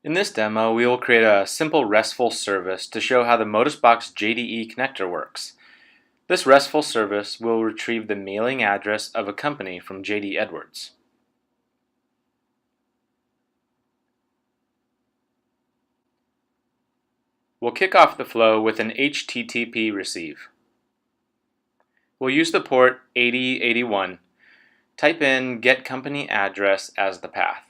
In this demo, we will create a simple RESTful service to show how the ModusBox JDE connector works. This RESTful service will retrieve the mailing address of a company from JD Edwards. We'll kick off the flow with an HTTP receive. We'll use the port 8081. Type in get company address as the path.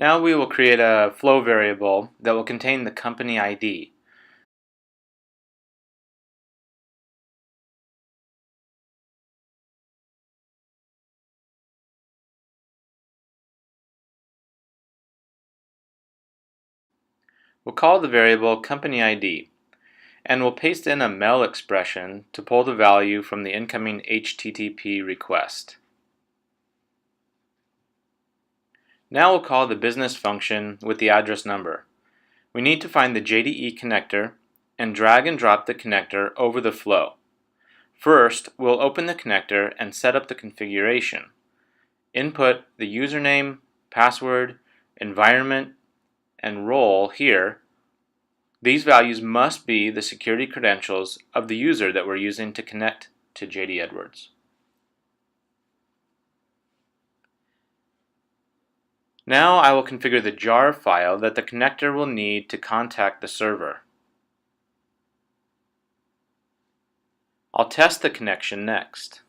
Now we will create a flow variable that will contain the company ID. We'll call the variable company ID, and we'll paste in a mel expression to pull the value from the incoming HTTP request. Now we'll call the business function with the address number. We need to find the JDE connector and drag and drop the connector over the flow. First, we'll open the connector and set up the configuration. Input the username, password, environment, and role here. These values must be the security credentials of the user that we're using to connect to JD Edwards. Now I will configure the jar file that the connector will need to contact the server. I'll test the connection next.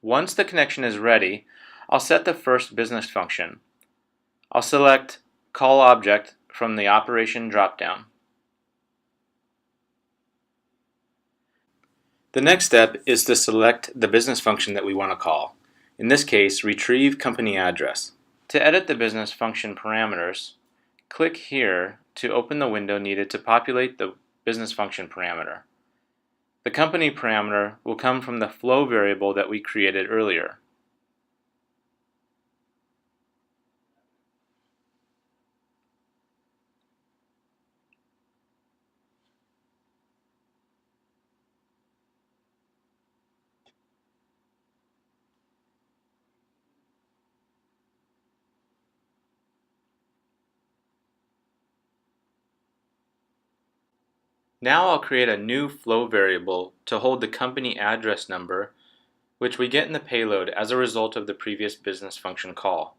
Once the connection is ready, I'll set the first business function. I'll select Call Object from the Operation dropdown. The next step is to select the business function that we want to call. In this case, retrieve company address. To edit the business function parameters, click here to open the window needed to populate the business function parameter. The company parameter will come from the flow variable that we created earlier. Now I'll create a new flow variable to hold the company address number, which we get in the payload as a result of the previous business function call.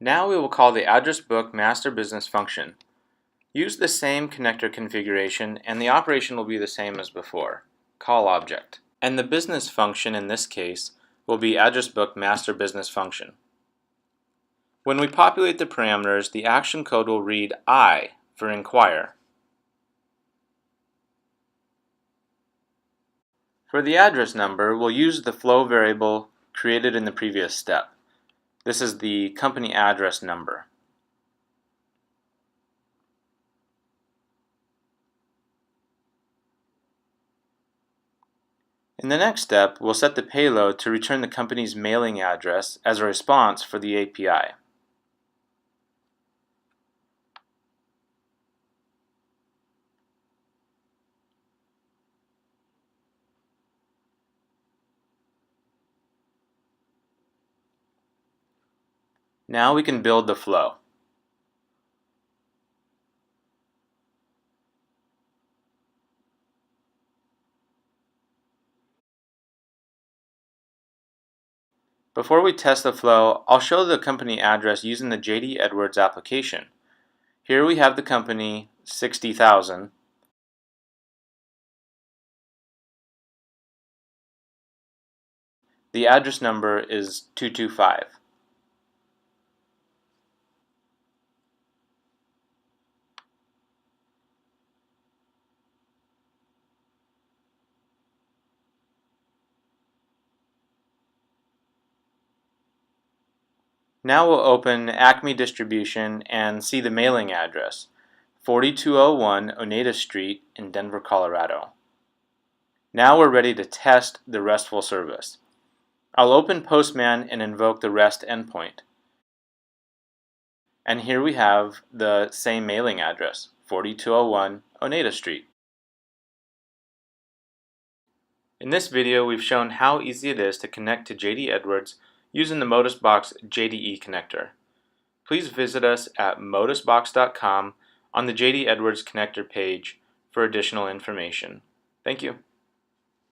Now we will call the address book master business function. Use the same connector configuration and the operation will be the same as before, call object. And the business function in this case will be address book master business function. When we populate the parameters, the action code will read I for inquire. For the address number, we'll use the flow variable created in the previous step. This is the company address number. In the next step, we'll set the payload to return the company's mailing address as a response for the API. Now we can build the flow. Before we test the flow, I'll show the company address using the JD Edwards application. Here we have the company 60,000. The address number is 225. Now we'll open Acme Distribution and see the mailing address, 4201 Oneida Street in Denver, Colorado. Now we're ready to test the RESTful service. I'll open Postman and invoke the REST endpoint. And here we have the same mailing address, 4201 Oneida Street. In this video, we've shown how easy it is to connect to JD Edwards using the ModusBox JDE connector. Please visit us at modusbox.com on the JD Edwards connector page for additional information. Thank you.